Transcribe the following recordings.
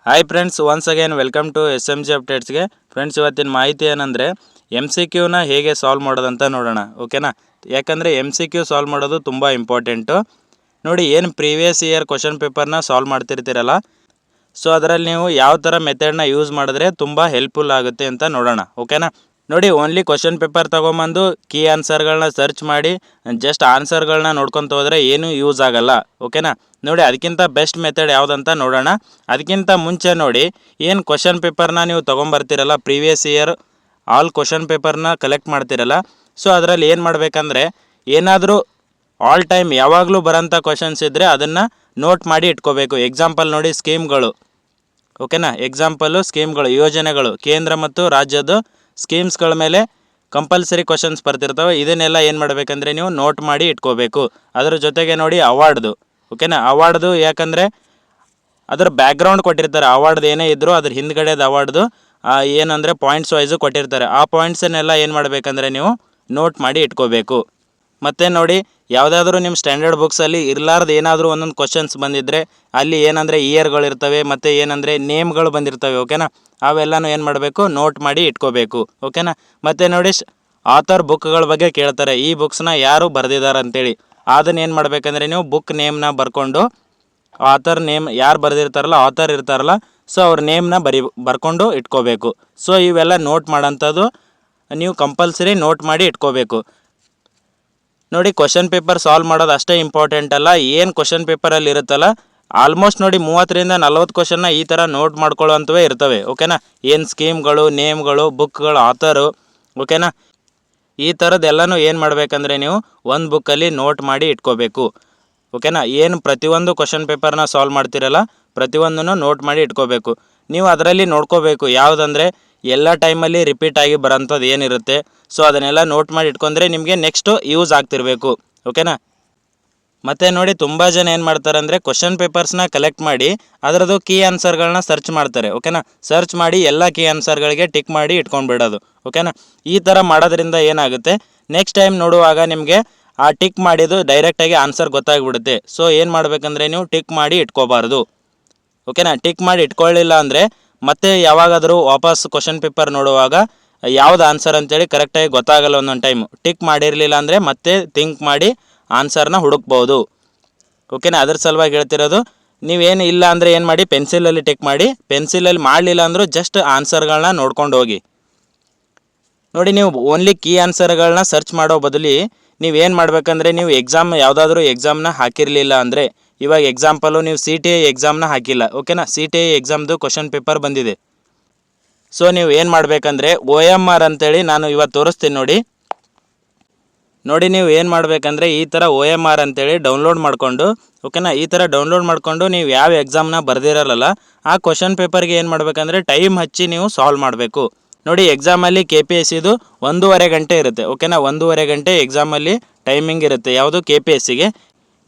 Hi friends, once again welcome to SMG ಅಪ್ಡೇಟ್ಸ್ಗೆ. Friends, ಇವತ್ತಿನ ಮಾಹಿತಿ ಏನಂದರೆ MCQನ ಹೇಗೆ ಸಾಲ್ವ್ ಮಾಡೋದಂತ ನೋಡೋಣ. ಓಕೆನಾ? ಯಾಕಂದರೆ MCQ ಸಾಲ್ವ್ ಮಾಡೋದು ತುಂಬ ಇಂಪಾರ್ಟೆಂಟು. ನೋಡಿ, ಏನು ಪ್ರೀವಿಯಸ್ ಇಯರ್ ಕ್ವಶನ್ ಪೇಪರ್ನ ಸಾಲ್ವ್ ಮಾಡ್ತಿರ್ತೀರಲ್ಲ, ಸೊ ಅದರಲ್ಲಿ ನೀವು ಯಾವ ಥರ ಮೆಥಡ್ನ ಯೂಸ್ ಮಾಡಿದ್ರೆ ತುಂಬ ಹೆಲ್ಪ್ಫುಲ್ ಆಗುತ್ತೆ ಅಂತ ನೋಡೋಣ. ಓಕೆನಾ? ನೋಡಿ, ಓನ್ಲಿ ಕ್ವಶನ್ ಪೇಪರ್ ತೊಗೊಂಬಂದು ಕೀ ಆನ್ಸರ್ಗಳನ್ನ ಸರ್ಚ್ ಮಾಡಿ ಜಸ್ಟ್ ಆನ್ಸರ್ಗಳನ್ನ ನೋಡ್ಕೊತ ಹೋದರೆ ಏನೂ ಯೂಸ್ ಆಗಲ್ಲ. ಓಕೆನಾ? ನೋಡಿ, ಅದಕ್ಕಿಂತ ಬೆಸ್ಟ್ ಮೆಥಡ್ ಯಾವುದಂತ ನೋಡೋಣ. ಅದಕ್ಕಿಂತ ಮುಂಚೆ ನೋಡಿ, ಏನು ಕ್ವಶನ್ ಪೇಪರ್ನ ನೀವು ತೊಗೊಂಬರ್ತೀರಲ್ಲ, ಪ್ರೀವಿಯಸ್ ಇಯರ್ ಆಲ್ ಕ್ವಶನ್ ಪೇಪರ್ನ ಕಲೆಕ್ಟ್ ಮಾಡ್ತಿರಲ್ಲ, ಸೊ ಅದರಲ್ಲಿ ಏನು ಮಾಡಬೇಕಂದ್ರೆ ಏನಾದರೂ ಆಲ್ ಟೈಮ್ ಯಾವಾಗಲೂ ಬರೋಂಥ ಕ್ವಶನ್ಸ್ ಇದ್ದರೆ ಅದನ್ನು ನೋಟ್ ಮಾಡಿ ಇಟ್ಕೋಬೇಕು. ಎಕ್ಸಾಂಪಲ್ ನೋಡಿ, ಸ್ಕೀಮ್ಗಳು. ಓಕೆನಾ? ಎಕ್ಸಾಂಪಲು ಸ್ಕೀಮ್ಗಳು, ಯೋಜನೆಗಳು, ಕೇಂದ್ರ ಮತ್ತು ರಾಜ್ಯದ ಸ್ಕೀಮ್ಸ್ಗಳ ಮೇಲೆ ಕಂಪಲ್ಸರಿ ಕ್ವಶನ್ಸ್ ಬರ್ತಿರ್ತವೆ. ಇದನ್ನೆಲ್ಲ ಏನು ಮಾಡಬೇಕಂದ್ರೆ ನೀವು ನೋಟ್ ಮಾಡಿ ಇಟ್ಕೋಬೇಕು. ಅದರ ಜೊತೆಗೆ ನೋಡಿ, ಅವಾರ್ಡ್ದು. ಓಕೆನಾ? ಅವಾರ್ಡ್ದು ಯಾಕಂದರೆ ಅದರ ಬ್ಯಾಕ್ಗ್ರೌಂಡ್ ಕೊಟ್ಟಿರ್ತಾರೆ. ಅವಾರ್ಡ್ದು ಏನೇ ಇದ್ದರೂ ಅದ್ರ ಹಿಂದ್ಗಡೆದು ಅವಾರ್ಡ್ದು ಏನಂದರೆ ಪಾಯಿಂಟ್ಸ್ ವೈಸು ಕೊಟ್ಟಿರ್ತಾರೆ. ಆ ಪಾಯಿಂಟ್ಸನ್ನೆಲ್ಲ ಏನು ಮಾಡಬೇಕಂದ್ರೆ ನೀವು ನೋಟ್ ಮಾಡಿ ಇಟ್ಕೋಬೇಕು. ಮತ್ತು ನೋಡಿ, ಯಾವುದಾದ್ರೂ ನಿಮ್ಮ ಸ್ಟ್ಯಾಂಡರ್ಡ್ ಬುಕ್ಸಲ್ಲಿ ಇರಲಾರ್ದು ಏನಾದರೂ ಒಂದೊಂದು ಕ್ವಶನ್ಸ್ ಬಂದಿದ್ದರೆ ಅಲ್ಲಿ ಏನಂದರೆ ಇಯರ್ಗಳಿರ್ತವೆ ಮತ್ತು ಏನಂದರೆ ನೇಮ್ಗಳು ಬಂದಿರ್ತವೆ. ಓಕೆನಾ? ಅವೆಲ್ಲನೂ ಏನು ಮಾಡಬೇಕು, ನೋಟ್ ಮಾಡಿ ಇಟ್ಕೋಬೇಕು. ಓಕೆನಾ? ಮತ್ತು ನೋಡಿ, ಆಥರ್ ಬುಕ್ಗಳ ಬಗ್ಗೆ ಕೇಳ್ತಾರೆ. ಈ ಬುಕ್ಸ್ನ ಯಾರು ಬರೆದಿದ್ದಾರೆ ಅಂತೇಳಿ ಅದನ್ನ ಏನು ಮಾಡಬೇಕಂದ್ರೆ ನೀವು ಬುಕ್ ನೇಮ್ನ ಬರ್ಕೊಂಡು, ಆಥರ್ ನೇಮ್ ಯಾರು ಬರೆದಿರ್ತಾರಲ್ಲ, ಆಥರ್ ಇರ್ತಾರಲ್ಲ, ಸೊ ಅವ್ರ ನೇಮ್ನ ಬರ್ಕೊಂಡು ಇಟ್ಕೋಬೇಕು. ಸೊ ಇವೆಲ್ಲ ನೋಟ್ ಮಾಡೋಂಥದ್ದು ನೀವು ಕಂಪಲ್ಸರಿ ನೋಟ್ ಮಾಡಿ ಇಟ್ಕೋಬೇಕು. ನೋಡಿ, ಕ್ವಶನ್ ಪೇಪರ್ ಸಾಲ್ವ್ ಮಾಡೋದು ಅಷ್ಟೇ ಇಂಪಾರ್ಟೆಂಟ್ ಅಲ್ಲ, ಏನು ಕ್ವಶನ್ ಪೇಪರಲ್ಲಿ ಇರುತ್ತಲ್ಲ ಆಲ್ಮೋಸ್ಟ್ ನೋಡಿ 30-40 ಕ್ವಶನ್ನ ಈ ಥರ ನೋಟ್ ಮಾಡ್ಕೊಳ್ಳೋವಂಥವೇ ಇರ್ತವೆ. ಓಕೆನಾ? ಏನು ಸ್ಕೀಮ್ಗಳು, ನೇಮ್ಗಳು, ಬುಕ್ಗಳು, ಆಥರು. ಓಕೆನಾ? ಈ ಥರದ್ದೆಲ್ಲನೂ ಏನು ಮಾಡಬೇಕಂದ್ರೆ ನೀವು ಒಂದು ಬುಕ್ಕಲ್ಲಿ ನೋಟ್ ಮಾಡಿ ಇಟ್ಕೋಬೇಕು. ಓಕೆನಾ? ಏನು ಪ್ರತಿಯೊಂದು ಕ್ವಶನ್ ಪೇಪರ್ನ ಸಾಲ್ವ್ ಮಾಡ್ತಿರಲ್ಲ ಪ್ರತಿಯೊಂದನ್ನು ನೋಟ್ ಮಾಡಿ ಇಟ್ಕೋಬೇಕು. ನೀವು ಅದರಲ್ಲಿ ನೋಡ್ಕೋಬೇಕು ಯಾವುದಂದರೆ ಎಲ್ಲ ಟೈಮಲ್ಲಿ ರಿಪೀಟ್ ಆಗಿ ಬರೋಂಥದ್ದು ಏನಿರುತ್ತೆ, ಸೊ ಅದನ್ನೆಲ್ಲ ನೋಟ್ ಮಾಡಿ ಇಟ್ಕೊಂಡ್ರೆ ನಿಮಗೆ ನೆಕ್ಸ್ಟು ಯೂಸ್ ಆಗ್ತಿರಬೇಕು. ಓಕೆನಾ? ಮತ್ತು ನೋಡಿ, ತುಂಬ ಜನ ಏನು ಮಾಡ್ತಾರೆ ಅಂದರೆ ಕ್ವಶನ್ ಪೇಪರ್ಸ್ನ ಕಲೆಕ್ಟ್ ಮಾಡಿ ಅದರದ್ದು ಕೀ ಆನ್ಸರ್ಗಳನ್ನ ಸರ್ಚ್ ಮಾಡ್ತಾರೆ. ಓಕೆನಾ? ಸರ್ಚ್ ಮಾಡಿ ಎಲ್ಲ ಕೀ ಆನ್ಸರ್ಗಳಿಗೆ ಟಿಕ್ ಮಾಡಿ ಇಟ್ಕೊಂಡ್ಬಿಡೋದು. ಓಕೆನಾ? ಈ ಥರ ಮಾಡೋದ್ರಿಂದ ಏನಾಗುತ್ತೆ, ನೆಕ್ಸ್ಟ್ ಟೈಮ್ ನೋಡುವಾಗ ನಿಮಗೆ ಆ ಟಿಕ್ ಮಾಡಿದ್ದು ಡೈರೆಕ್ಟಾಗಿ ಆನ್ಸರ್ ಗೊತ್ತಾಗ್ಬಿಡುತ್ತೆ. ಸೊ ಏನು ಮಾಡಬೇಕಂದ್ರೆ ನೀವು ಟಿಕ್ ಮಾಡಿ ಇಟ್ಕೋಬಾರ್ದು. ಓಕೆನಾ? ಟಿಕ್ ಮಾಡಿ ಇಟ್ಕೊಳ್ಳಿಲ್ಲ ಅಂದರೆ ಮತ್ತೆ ಯಾವಾಗಾದರೂ ವಾಪಸ್ ಕ್ವಶನ್ ಪೇಪರ್ ನೋಡುವಾಗ ಯಾವ್ದು ಆನ್ಸರ್ ಅಂತೇಳಿ ಕರೆಕ್ಟಾಗಿ ಗೊತ್ತಾಗಲ್ಲ. ಒಂದೊಂದು ಟೈಮು ಟಿಕ್ ಮಾಡಿರಲಿಲ್ಲ ಅಂದರೆ ಮತ್ತೆ ಥಿಂಕ್ ಮಾಡಿ ಆನ್ಸರ್ನ ಹುಡುಕ್ಬೋದು. ಓಕೆನಾ? ಅದ್ರ ಸಲುವಾಗಿ ಹೇಳ್ತಿರೋದು, ನೀವೇನು ಇಲ್ಲ ಅಂದರೆ ಏನು ಮಾಡಿ, ಪೆನ್ಸಿಲಲ್ಲಿ ಟಿಕ್ ಮಾಡಿ. ಪೆನ್ಸಿಲಲ್ಲಿ ಮಾಡಲಿಲ್ಲ ಅಂದರೂ ಜಸ್ಟ್ ಆನ್ಸರ್ಗಳನ್ನ ನೋಡ್ಕೊಂಡು ಹೋಗಿ. ನೋಡಿ, ನೀವು ಓನ್ಲಿ ಕೀ ಆನ್ಸರ್ಗಳನ್ನ ಸರ್ಚ್ ಮಾಡೋ ಬದಲಿ ನೀವೇನು ಮಾಡಬೇಕಂದ್ರೆ, ನೀವು ಯಾವುದಾದ್ರೂ ಎಕ್ಸಾಮ್ನ ಹಾಕಿರಲಿಲ್ಲ ಅಂದರೆ, ಇವಾಗ ಎಕ್ಸಾಂಪಲು ನೀವು CTI ಎಕ್ಸಾಮ್ನ ಹಾಕಿಲ್ಲ. ಓಕೆನಾ? CTI ಎಕ್ಸಾಮ್ದು ಕ್ವಶನ್ ಪೇಪರ್ ಬಂದಿದೆ. ಸೊ ನೀವು ಏನು ಮಾಡಬೇಕಂದ್ರೆ OMR ಅಂತೇಳಿ ನಾನು ಇವತ್ತು ತೋರಿಸ್ತೀನಿ ನೋಡಿ. ನೀವು ಏನು ಮಾಡಬೇಕಂದ್ರೆ ಈ ಥರ OMR ಅಂತೇಳಿ ಡೌನ್ಲೋಡ್ ಮಾಡಿಕೊಂಡು, ಓಕೆನಾ, ಈ ಥರ ಡೌನ್ಲೋಡ್ ಮಾಡಿಕೊಂಡು ನೀವು ಯಾವ ಎಕ್ಸಾಮ್ನ ಬರೆದಿರಲ್ಲ ಆ ಕ್ವಶನ್ ಪೇಪರ್ಗೆ ಏನು ಮಾಡಬೇಕಂದ್ರೆ ಟೈಮ್ ಹಚ್ಚಿ ನೀವು ಸಾಲ್ವ್ ಮಾಡಬೇಕು. ನೋಡಿ, ಎಕ್ಸಾಮಲ್ಲಿ KPSCದು 1.5 ಗಂಟೆ ಇರುತ್ತೆ. ಓಕೆನಾ? 1.5 ಗಂಟೆ ಎಕ್ಸಾಮಲ್ಲಿ ಟೈಮಿಂಗ್ ಇರುತ್ತೆ. ಯಾವುದು KPSCಗೆ.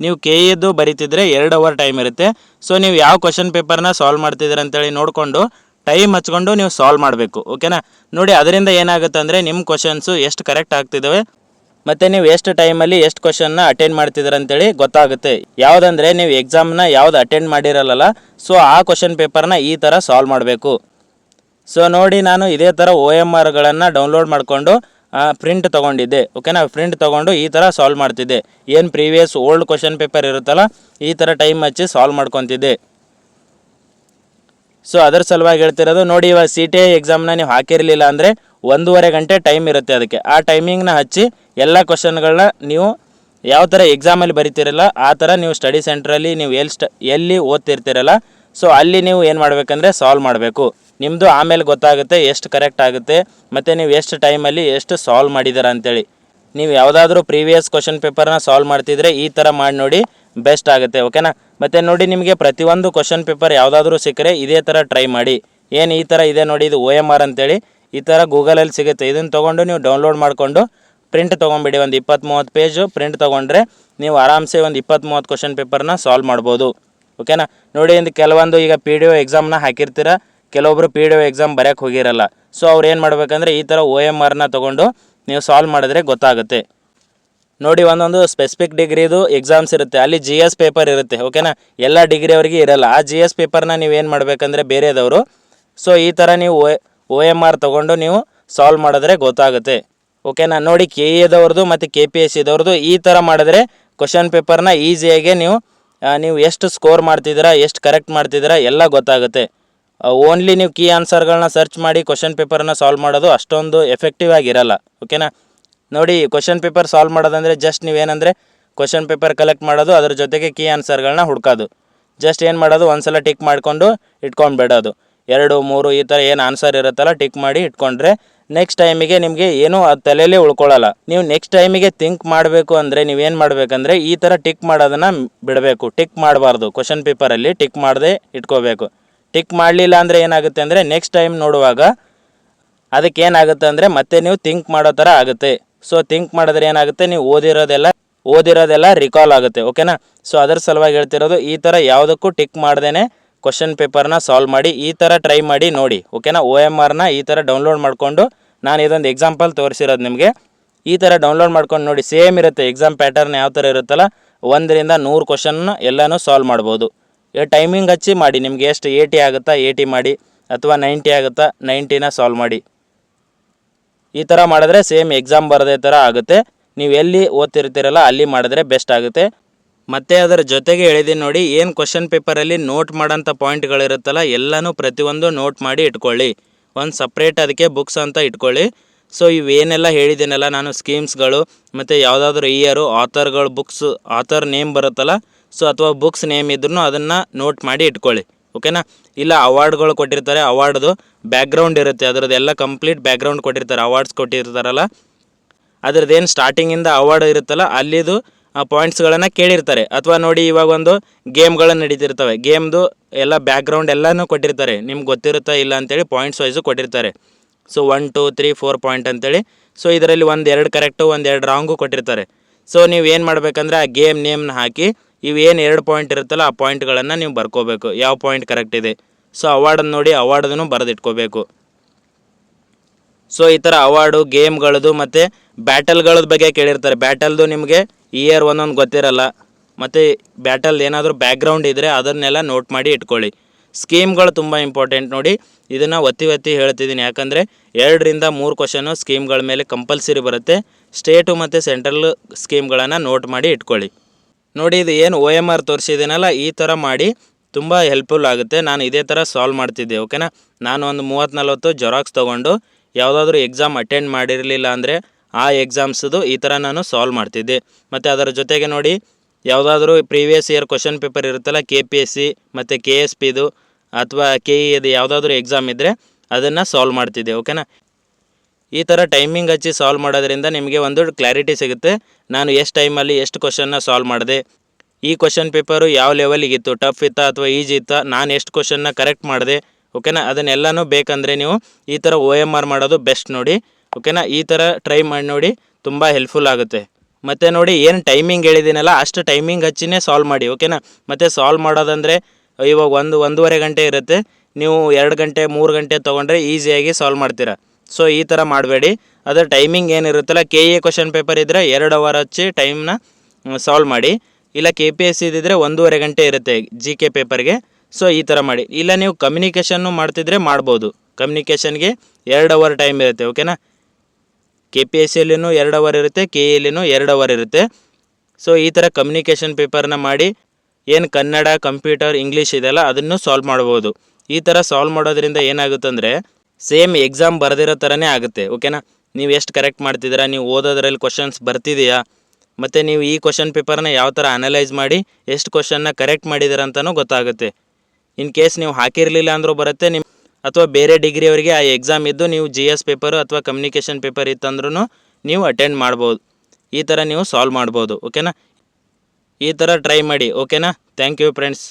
ನೀವು KEದು ಬರೀತಿದ್ರೆ 2 ಅವರ್ ಟೈಮ್ ಇರುತ್ತೆ. ಸೊ ನೀವು ಯಾವ ಕ್ವಶನ್ ಪೇಪರ್ನ ಸಾಲ್ವ್ ಮಾಡ್ತಿದ್ದೀರ ಅಂತೇಳಿ ನೋಡಿಕೊಂಡು ಟೈಮ್ ಹಚ್ಕೊಂಡು ನೀವು ಸಾಲ್ವ್ ಮಾಡಬೇಕು. ಓಕೆನಾ? ನೋಡಿ, ಅದರಿಂದ ಏನಾಗುತ್ತೆ ಅಂದರೆ ನಿಮ್ಮ ಕ್ವಶನ್ಸು ಎಷ್ಟು ಕರೆಕ್ಟ್ ಆಗ್ತಿದ್ದಾವೆ ಮತ್ತು ನೀವು ಎಷ್ಟು ಟೈಮಲ್ಲಿ ಎಷ್ಟು ಕ್ವಶನ್ನ ಅಟೆಂಡ್ ಮಾಡ್ತಿದ್ದೀರ ಅಂತೇಳಿ ಗೊತ್ತಾಗುತ್ತೆ. ಯಾವುದಂದರೆ ನೀವು ಎಕ್ಸಾಮ್ನ ಯಾವ್ದು ಅಟೆಂಡ್ ಮಾಡಿರಲ್ಲ, ಸೊ ಆ ಕ್ವಶನ್ ಪೇಪರ್ನ ಈ ಥರ ಸಾಲ್ವ್ ಮಾಡಬೇಕು. ಸೊ ನೋಡಿ, ನಾನು ಇದೇ ಥರ OMRಗಳನ್ನು ಡೌನ್ಲೋಡ್ ಮಾಡಿಕೊಂಡು ಪ್ರಿಂಟ್ ತೊಗೊಂಡಿದ್ದೆ. ಓಕೆನಾ? ಪ್ರಿಂಟ್ ತೊಗೊಂಡು ಈ ಥರ ಸಾಲ್ವ್ ಮಾಡ್ತಿದ್ದೆ. ಏನು ಪ್ರೀವಿಯಸ್ ಓಲ್ಡ್ ಕ್ವಶನ್ ಪೇಪರ್ ಇರುತ್ತಲ್ಲ ಈ ಥರ ಟೈಮ್ ಹಚ್ಚಿ ಸಾಲ್ವ್ ಮಾಡ್ಕೊತಿದ್ದೆ. ಸೊ ಅದರ ಸಲುವಾಗಿ ಹೇಳ್ತಿರೋದು, ನೋಡಿ, ಇವಾಗ CTI ಎಕ್ಸಾಮ್ನ ನೀವು ಹಾಕಿರಲಿಲ್ಲ ಅಂದರೆ 1.5 ಗಂಟೆ ಟೈಮ್ ಇರುತ್ತೆ. ಅದಕ್ಕೆ ಆ ಟೈಮಿಂಗ್ನ ಹಚ್ಚಿ ಎಲ್ಲ ಕ್ವಶನ್ಗಳನ್ನ ನೀವು ಯಾವ ಥರ ಎಕ್ಸಾಮಲ್ಲಿ ಬರಿತೀರಲ್ಲ ಆ ಥರ ನೀವು ಸ್ಟಡಿ ಸೆಂಟ್ರಲ್ಲಿ ನೀವು ಎಲ್ಲಿ ಓದ್ತಿರ್ತೀರಲ್ಲ, ಸೊ ಅಲ್ಲಿ ನೀವು ಏನು ಮಾಡಬೇಕಂದ್ರೆ ಸಾಲ್ವ್ ಮಾಡಬೇಕು. ನಿಮ್ಮದು ಆಮೇಲೆ ಗೊತ್ತಾಗುತ್ತೆ ಎಷ್ಟು ಕರೆಕ್ಟ್ ಆಗುತ್ತೆ ಮತ್ತು ನೀವು ಎಷ್ಟು ಟೈಮಲ್ಲಿ ಎಷ್ಟು ಸಾಲ್ವ್ ಮಾಡಿದ್ದೀರ ಅಂತೇಳಿ. ನೀವು ಯಾವುದಾದ್ರೂ ಪ್ರೀವಿಯಸ್ ಕ್ವಶನ್ ಪೇಪರ್ನ ಸಾಲ್ವ್ ಮಾಡ್ತಿದ್ರೆ ಈ ಥರ ಮಾಡಿ ನೋಡಿ, ಬೆಸ್ಟ್ ಆಗುತ್ತೆ. ಓಕೆನಾ? ಮತ್ತು ನೋಡಿ, ನಿಮಗೆ ಪ್ರತಿಯೊಂದು ಕ್ವಶನ್ ಪೇಪರ್ ಯಾವುದಾದ್ರೂ ಸಿಕ್ಕರೆ ಇದೇ ಥರ ಟ್ರೈ ಮಾಡಿ. ಏನು ಈ ಥರ ಇದೆ ನೋಡಿ, ಇದು OMR ಅಂತೇಳಿ ಈ ಥರ ಗೂಗಲಲ್ಲಿ ಸಿಗುತ್ತೆ. ಇದನ್ನು ತೊಗೊಂಡು ನೀವು ಡೌನ್ಲೋಡ್ ಮಾಡಿಕೊಂಡು ಪ್ರಿಂಟ್ ತೊಗೊಂಬಿಡಿ. ಒಂದು 20-30 ಪೇಜು ಪ್ರಿಂಟ್ ತೊಗೊಂಡ್ರೆ ನೀವು ಆರಾಮ್ಸೆ ಒಂದು 20-30 ಕ್ವಶನ್ ಪೇಪರ್ನ ಸಾಲ್ವ್ ಮಾಡ್ಬೋದು. ಓಕೆನಾ? ನೋಡಿ, ಕೆಲವೊಂದು ಈಗ PDO ಎಕ್ಸಾಮ್ನ ಹಾಕಿರ್ತೀರ, ಕೆಲವೊಬ್ಬರು PDO ಎಕ್ಸಾಮ್ ಬರೆಯೋಕ್ಕೆ ಹೋಗಿರಲ್ಲ. ಸೊ ಅವ್ರು ಏನು ಮಾಡಬೇಕಂದ್ರೆ ಈ ಥರ OMRನ ತೊಗೊಂಡು ನೀವು ಸಾಲ್ವ್ ಮಾಡಿದ್ರೆ ಗೊತ್ತಾಗುತ್ತೆ. ನೋಡಿ ಒಂದೊಂದು ಸ್ಪೆಸಿಫಿಕ್ ಡಿಗ್ರಿದು ಎಕ್ಸಾಮ್ಸ್ ಇರುತ್ತೆ, ಅಲ್ಲಿ ಜಿ ಎಸ್ ಪೇಪರ್ ಇರುತ್ತೆ ಓಕೆನಾ. ಎಲ್ಲ ಡಿಗ್ರಿ ಅವರಿಗೆ ಇರಲ್ಲ. ಆ ಜಿ ಎಸ್ ಪೇಪರ್ನ ನೀವೇನು ಮಾಡಬೇಕಂದ್ರೆ ಬೇರೆದವರು ಸೊ ಈ ಥರ ನೀವು ಒ ಎಮ್ ಆರ್ ತೊಗೊಂಡು ನೀವು ಸಾಲ್ವ್ ಮಾಡಿದ್ರೆ ಗೊತ್ತಾಗುತ್ತೆ ಓಕೆನಾ. ನೋಡಿ ಕೆ ಎದವ್ರದ್ದು ಮತ್ತು ಕೆ ಪಿ ಎಸ್ ಸಿದವ್ರದ್ದು ಈ ಥರ ಮಾಡಿದ್ರೆ ಕ್ವಶನ್ ಪೇಪರ್ನ ಈಸಿಯಾಗಿ ನೀವು ಎಷ್ಟು ಸ್ಕೋರ್ ಮಾಡ್ತಿದ್ದೀರಾ, ಎಷ್ಟು ಕರೆಕ್ಟ್ ಮಾಡ್ತಿದ್ದೀರಾ ಎಲ್ಲ ಗೊತ್ತಾಗುತ್ತೆ. ಓನ್ಲಿ ನೀವು ಕೀ ಆನ್ಸರ್ಗಳನ್ನ ಸರ್ಚ್ ಮಾಡಿ ಕ್ವಶನ್ ಪೇಪರ್ನ ಸಾಲ್ವ್ ಮಾಡೋದು ಅಷ್ಟೊಂದು ಎಫೆಕ್ಟಿವ್ ಆಗಿರಲ್ಲ ಓಕೆನಾ. ನೋಡಿ ಕ್ವಶನ್ ಪೇಪರ್ ಸಾಲ್ವ್ ಮಾಡೋದಂದರೆ ಜಸ್ಟ್ ನೀವೇನಂದರೆ ಕ್ವಶನ್ ಪೇಪರ್ ಕಲೆಕ್ಟ್ ಮಾಡೋದು, ಅದ್ರ ಜೊತೆಗೆ ಕೀ ಆನ್ಸರ್ಗಳನ್ನ ಹುಡ್ಕೋದು. ಜಸ್ಟ್ ಏನು ಮಾಡೋದು, ಒಂದು ಸಲ ಟಿಕ್ ಮಾಡಿಕೊಂಡು ಇಟ್ಕೊಂಡ್ಬಿಡೋದು. 2, 3 ಈ ಥರ ಏನು ಆನ್ಸರ್ ಇರುತ್ತಲ್ಲ ಟಿಕ್ ಮಾಡಿ ಇಟ್ಕೊಂಡ್ರೆ ನೆಕ್ಸ್ಟ್ ಟೈಮಿಗೆ ನಿಮಗೆ ಏನೂ ಅದು ತಲೆಯಲ್ಲೇ ಉಳ್ಕೊಳ್ಳಲ್ಲ. ನೀವು ನೆಕ್ಸ್ಟ್ ಟೈಮಿಗೆ ಥಿಂಕ್ ಮಾಡಬೇಕು ಅಂದರೆ ನೀವೇನು ಮಾಡಬೇಕಂದ್ರೆ ಈ ಥರ ಟಿಕ್ ಮಾಡೋದನ್ನು ಬಿಡಬೇಕು. ಟಿಕ್ ಮಾಡಬಾರ್ದು, ಕ್ವಶನ್ ಪೇಪರಲ್ಲಿ ಟಿಕ್ ಮಾಡದೆ ಇಟ್ಕೋಬೇಕು. ಟಿಕ್ ಮಾಡಲಿಲ್ಲ ಅಂದರೆ ಏನಾಗುತ್ತೆ ಅಂದರೆ ನೆಕ್ಸ್ಟ್ ಟೈಮ್ ನೋಡುವಾಗ ಅದಕ್ಕೆ ಏನಾಗುತ್ತೆ ಅಂದರೆ ಮತ್ತೆ ನೀವು ಥಿಂಕ್ ಮಾಡೋ ಥರ ಆಗುತ್ತೆ. ಸೊ ಥಿಂಕ್ ಮಾಡಿದ್ರೆ ಏನಾಗುತ್ತೆ, ನೀವು ಓದಿರೋದೆಲ್ಲ ರಿಕಾಲ್ ಆಗುತ್ತೆ ಓಕೆನಾ. ಸೊ ಅದರ ಸಲುವಾಗಿ ಹೇಳ್ತಿರೋದು ಈ ಥರ ಯಾವುದಕ್ಕೂ ಟಿಕ್ ಮಾಡ್ದೇ ಕ್ವಶನ್ ಪೇಪರ್ನ ಸಾಲ್ವ್ ಮಾಡಿ. ಈ ಥರ ಟ್ರೈ ಮಾಡಿ ನೋಡಿ ಓಕೆನಾ. ಒ ಎಮ್ ಆರ್ನ ಈ ಥರ ಡೌನ್ಲೋಡ್ ಮಾಡಿಕೊಂಡು, ನಾನು ಇದೊಂದು ಎಕ್ಸಾಂಪಲ್ ತೋರಿಸಿರೋದು ನಿಮಗೆ. ಈ ಥರ ಡೌನ್ಲೋಡ್ ಮಾಡ್ಕೊಂಡು ನೋಡಿ, ಸೇಮ್ ಇರುತ್ತೆ ಎಕ್ಸಾಮ್ ಪ್ಯಾಟರ್ನ್ ಯಾವ ಥರ ಇರುತ್ತಲ್ಲ, 1ರಿಂದ 100 ಕ್ವಶನ್ನ ಎಲ್ಲನೂ ಸಾಲ್ವ್ ಮಾಡ್ಬೋದು. ಟೈಮಿಂಗ್ ಹಚ್ಚಿ ಮಾಡಿ, ನಿಮಗೆ ಎಷ್ಟು 80 ಆಗುತ್ತಾ 80 ಮಾಡಿ, ಅಥವಾ 90 ಆಗುತ್ತಾ 90ನ ಸಾಲ್ವ್ ಮಾಡಿ. ಈ ಥರ ಮಾಡಿದ್ರೆ ಸೇಮ್ ಎಕ್ಸಾಮ್ ಬರೋದೇ ಥರ ಆಗುತ್ತೆ. ನೀವು ಎಲ್ಲಿ ಓದ್ತಿರ್ತೀರಲ್ಲ ಅಲ್ಲಿ ಮಾಡಿದ್ರೆ ಬೆಸ್ಟ್ ಆಗುತ್ತೆ. ಮತ್ತು ಅದರ ಜೊತೆಗೆ ಹೇಳಿದ್ದೀನಿ ನೋಡಿ, ಏನು ಕ್ವಶನ್ ಪೇಪರಲ್ಲಿ ನೋಟ್ ಮಾಡೋಂಥ ಪಾಯಿಂಟ್ಗಳಿರುತ್ತಲ್ಲ ಎಲ್ಲನೂ ಪ್ರತಿಯೊಂದು ನೋಟ್ ಮಾಡಿ ಇಟ್ಕೊಳ್ಳಿ. ಒಂದು ಸಪ್ರೇಟ್ ಅದಕ್ಕೆ ಬುಕ್ಸ್ ಅಂತ ಇಟ್ಕೊಳ್ಳಿ. ಸೊ ಇವೇನೆಲ್ಲ ಹೇಳಿದ್ದೀನಲ್ಲ ನಾನು, ಸ್ಕೀಮ್ಸ್ಗಳು ಮತ್ತು ಯಾವುದಾದ್ರೂ ಇಯರು, ಆಥರ್ಗಳು, ಬುಕ್ಸ್ ಆಥರ್ ನೇಮ್ ಬರುತ್ತಲ್ಲ, ಸೊ ಅಥವಾ ಬುಕ್ಸ್ ನೇಮ್ ಇದ್ರೂ ಅದನ್ನು ನೋಟ್ ಮಾಡಿ ಇಟ್ಕೊಳ್ಳಿ ಓಕೆನಾ. ಇಲ್ಲ ಅವಾರ್ಡ್ಗಳು ಕೊಟ್ಟಿರ್ತಾರೆ, ಅವಾರ್ಡ್ದು ಬ್ಯಾಕ್ಗ್ರೌಂಡ್ ಇರುತ್ತೆ, ಅದರದ್ದೆಲ್ಲ ಕಂಪ್ಲೀಟ್ ಬ್ಯಾಕ್ಗ್ರೌಂಡ್ ಕೊಟ್ಟಿರ್ತಾರೆ, ಅವಾರ್ಡ್ಸ್ ಕೊಟ್ಟಿರ್ತಾರಲ್ಲ ಅದ್ರದ್ದೇನು ಸ್ಟಾರ್ಟಿಂಗಿಂದ ಅವಾರ್ಡ್ ಇರುತ್ತಲ್ಲ ಅಲ್ಲಿದು ಪಾಯಿಂಟ್ಸ್ಗಳನ್ನು ಕೇಳಿರ್ತಾರೆ. ಅಥವಾ ನೋಡಿ ಇವಾಗ ಒಂದು ಗೇಮ್ಗಳನ್ನು ನಡೀತಿರ್ತವೆ, ಗೇಮ್ದು ಎಲ್ಲ ಬ್ಯಾಕ್ಗ್ರೌಂಡ್ ಎಲ್ಲನೂ ಕೊಟ್ಟಿರ್ತಾರೆ, ನಿಮ್ಗೆ ಗೊತ್ತಿರುತ್ತಾ ಇಲ್ಲ ಅಂತೇಳಿ ಪಾಯಿಂಟ್ಸ್ ವೈಸು ಕೊಟ್ಟಿರ್ತಾರೆ. ಸೊ 1, 2, 3, 4 ಪಾಯಿಂಟ್ ಅಂತೇಳಿ. ಸೊ ಇದರಲ್ಲಿ 1-2 ಕರೆಕ್ಟು 1-2 ರಾಂಗು ಕೊಟ್ಟಿರ್ತಾರೆ. ಸೊ ನೀವು ಏನು ಮಾಡಬೇಕಂದ್ರೆ ಆ ಗೇಮ್ ನೇಮ್ನ ಹಾಕಿ ಇವೇನು 2 ಪಾಯಿಂಟ್ ಇರುತ್ತಲ್ಲ ಆ ಪಾಯಿಂಟ್ಗಳನ್ನು ನೀವು ಬರ್ಕೋಬೇಕು, ಯಾವ ಪಾಯಿಂಟ್ ಕರೆಕ್ಟ್ ಇದೆ. ಸೊ ಅವಾರ್ಡನ್ನು ನೋಡಿ ಅವಾರ್ಡನ್ನು ಬರೆದಿಟ್ಕೋಬೇಕು. ಸೊ ಈ ಥರ ಅವಾರ್ಡು, ಗೇಮ್ಗಳದ್ದು ಮತ್ತು ಬ್ಯಾಟಲ್ಗಳದ ಬಗ್ಗೆ ಕೇಳಿರ್ತಾರೆ. ಬ್ಯಾಟಲ್ದು ನಿಮಗೆ ಇಯರ್ ಒಂದೊಂದು ಗೊತ್ತಿರಲ್ಲ, ಮತ್ತು ಬ್ಯಾಟಲ್ ಏನಾದರೂ ಬ್ಯಾಕ್ಗ್ರೌಂಡ್ ಇದ್ದರೆ ಅದನ್ನೆಲ್ಲ ನೋಟ್ ಮಾಡಿ ಇಟ್ಕೊಳ್ಳಿ. ಸ್ಕೀಮ್ಗಳು ತುಂಬ ಇಂಪಾರ್ಟೆಂಟ್ ನೋಡಿ, ಇದನ್ನು ಒತ್ತಿ ಹೇಳ್ತಿದ್ದೀನಿ. ಯಾಕಂದರೆ 2ರಿಂದ 3 ಕ್ವಶನು ಸ್ಕೀಮ್ಗಳ ಮೇಲೆ ಕಂಪಲ್ಸರಿ ಬರುತ್ತೆ. ಸ್ಟೇಟು ಮತ್ತು ಸೆಂಟ್ರಲ್ ಸ್ಕೀಮ್ಗಳನ್ನು ನೋಟ್ ಮಾಡಿ ಇಟ್ಕೊಳ್ಳಿ. ನೋಡಿ ಇದು ಏನು ಒ ಎಮ್ ಆರ್ ತೋರಿಸಿದ್ದೀನಲ್ಲ ಈ ಥರ ಮಾಡಿ ತುಂಬ ಹೆಲ್ಪ್ಫುಲ್ ಆಗುತ್ತೆ. ನಾನು ಇದೇ ಥರ ಸಾಲ್ವ್ ಮಾಡ್ತಿದ್ದೆ ಓಕೆನಾ. ನಾನು ಒಂದು 30-40 ಜೆರಾಕ್ಸ್ ತೊಗೊಂಡು ಯಾವುದಾದ್ರೂ ಎಕ್ಸಾಮ್ ಅಟೆಂಡ್ ಮಾಡಿರಲಿಲ್ಲ ಅಂದರೆ ಆ ಎಕ್ಸಾಮ್ಸದು ಈ ಥರ ನಾನು ಸಾಲ್ವ್ ಮಾಡ್ತಿದ್ದೆ. ಮತ್ತು ಅದರ ಜೊತೆಗೆ ನೋಡಿ ಯಾವುದಾದ್ರೂ ಪ್ರೀವಿಯಸ್ ಇಯರ್ ಕ್ವಶನ್ ಪೇಪರ್ ಇರುತ್ತಲ್ಲ, ಕೆ ಪಿ ಎಸ್ ಸಿ ಮತ್ತು ಕೆ ಎಸ್ ಪಿದು ಅಥವಾ ಕೆ ಇದು ಯಾವುದಾದ್ರೂ ಎಕ್ಸಾಮ್ ಇದ್ದರೆ ಅದನ್ನು ಸಾಲ್ವ್ ಮಾಡ್ತಿದ್ದೆ ಓಕೆನಾ. ಈ ಥರ ಟೈಮಿಂಗ್ ಹಚ್ಚಿ ಸಾಲ್ವ್ ಮಾಡೋದ್ರಿಂದ ನಿಮಗೆ ಒಂದು ಕ್ಲಾರಿಟಿ ಸಿಗುತ್ತೆ, ನಾನು ಎಷ್ಟು ಟೈಮಲ್ಲಿ ಎಷ್ಟು ಕ್ವಶನ್ನ ಸಾಲ್ವ್ ಮಾಡಿದೆ, ಈ ಕ್ವಶನ್ ಪೇಪರು ಯಾವ ಲೆವೆಲಿಗಿತ್ತು, ಟಫ್ ಇತ್ತಾ ಅಥವಾ ಈಜಿ ಇತ್ತಾ, ನಾನು ಎಷ್ಟು ಕ್ವಶನ್ನ ಕರೆಕ್ಟ್ ಮಾಡಿದೆ ಓಕೆನಾ. ಅದನ್ನೆಲ್ಲನೂ ಬೇಕಂದರೆ ನೀವು ಈ ಥರ ಒ ಎಮ್ ಆರ್ ಮಾಡೋದು ಬೆಸ್ಟ್ ನೋಡಿ ಓಕೆನಾ. ಈ ಥರ ಟ್ರೈ ಮಾಡಿ ನೋಡಿ, ತುಂಬ ಹೆಲ್ಪ್ಫುಲ್ ಆಗುತ್ತೆ. ಮತ್ತು ನೋಡಿ ಏನು ಟೈಮಿಂಗ್ ಹೇಳಿದ್ದೀನಲ್ಲ ಅಷ್ಟು ಟೈಮಿಂಗ್ ಹಚ್ಚಿನೇ ಸಾಲ್ವ್ ಮಾಡಿ ಓಕೆನಾ. ಮತ್ತು ಸಾಲ್ವ್ ಮಾಡೋದಂದರೆ ಇವಾಗ 1-1.5 ಗಂಟೆ ಇರುತ್ತೆ, ನೀವು 2 ಗಂಟೆ 3 ಗಂಟೆ ತೊಗೊಂಡ್ರೆ ಈಸಿಯಾಗಿ ಸಾಲ್ವ್ ಮಾಡ್ತೀರಾ. ಸೊ ಈ ಥರ ಮಾಡಬೇಡಿ. ಅದರ ಟೈಮಿಂಗ್ ಏನಿರುತ್ತಲ್ಲ, ಕೆ ಎ ಕ್ವಶನ್ ಪೇಪರ್ ಇದ್ದರೆ 2 ಅವರ್ ಹಚ್ಚಿ ಟೈಮ್ನ ಸಾಲ್ವ್ ಮಾಡಿ. ಇಲ್ಲ ಕೆ ಪಿ ಎಸ್ ಸಿ ಇದ್ದಿದ್ರೆ 1.5 ಗಂಟೆ ಇರುತ್ತೆ ಜಿ ಕೆ ಪೇಪರ್ಗೆ. ಸೊ ಈ ಥರ ಮಾಡಿ. ಇಲ್ಲ ನೀವು ಕಮ್ಯುನಿಕೇಷನ್ನು ಮಾಡ್ತಿದ್ರೆ ಮಾಡ್ಬೋದು, ಕಮ್ಯುನಿಕೇಷನ್ಗೆ 2 ಅವರ್ ಟೈಮ್ ಇರುತ್ತೆ ಓಕೆನಾ. ಕೆ ಪಿ ಎಸ್ ಸಿಯಲ್ಲಿನೂ 2 ಅವರ್ ಇರುತ್ತೆ, ಕೆ ಎಲ್ಲಿನೂ 2 ಅವರ್ ಇರುತ್ತೆ. ಸೊ ಈ ಥರ ಕಮ್ಯುನಿಕೇಷನ್ ಪೇಪರ್ನ ಮಾಡಿ ಏನು ಕನ್ನಡ, ಕಂಪ್ಯೂಟರ್, ಇಂಗ್ಲೀಷ್ ಇದೆಲ್ಲ ಅದನ್ನು ಸಾಲ್ವ್ ಮಾಡ್ಬೋದು. ಈ ಥರ ಸಾಲ್ವ್ ಮಾಡೋದ್ರಿಂದ ಏನಾಗುತ್ತಂದರೆ ಸೇಮ್ ಎಕ್ಸಾಮ್ ಬರೆದಿರೋ ಥರನೇ ಆಗುತ್ತೆ ಓಕೆನಾ. ನೀವು ಎಷ್ಟು ಕರೆಕ್ಟ್ ಮಾಡ್ತಿದ್ದೀರಾ, ನೀವು ಓದೋದ್ರಲ್ಲಿ ಕ್ವಶನ್ಸ್ ಬರ್ತಿದೆಯಾ, ಮತ್ತು ನೀವು ಈ ಕ್ವಶನ್ ಪೇಪರ್ನ ಯಾವ ಥರ ಅನಲೈಸ್ ಮಾಡಿ ಎಷ್ಟು ಕ್ವಶನ್ನ ಕರೆಕ್ಟ್ ಮಾಡಿದ್ದೀರ ಅಂತಲೂ ಗೊತ್ತಾಗುತ್ತೆ. ಇನ್ ಕೇಸ್ ನೀವು ಹಾಕಿರಲಿಲ್ಲ ಅಂದರೂ ಬರುತ್ತೆ ನಿಮ್ಮ, ಅಥವಾ ಬೇರೆ ಡಿಗ್ರಿಯವರಿಗೆ ಆ ಎಕ್ಸಾಮ್ ಇದ್ದು ನೀವು ಜಿ ಎಸ್ ಪೇಪರು ಅಥವಾ ಕಮ್ಯುನಿಕೇಷನ್ ಪೇಪರ್ ಇತ್ತಂದ್ರೂ ನೀವು ಅಟೆಂಡ್ ಮಾಡ್ಬೋದು. ಈ ಥರ ನೀವು ಸಾಲ್ವ್ ಮಾಡ್ಬೋದು ಓಕೆನಾ. ಈ ಥರ ಟ್ರೈ ಮಾಡಿ ಓಕೆನಾ. Thank you friends.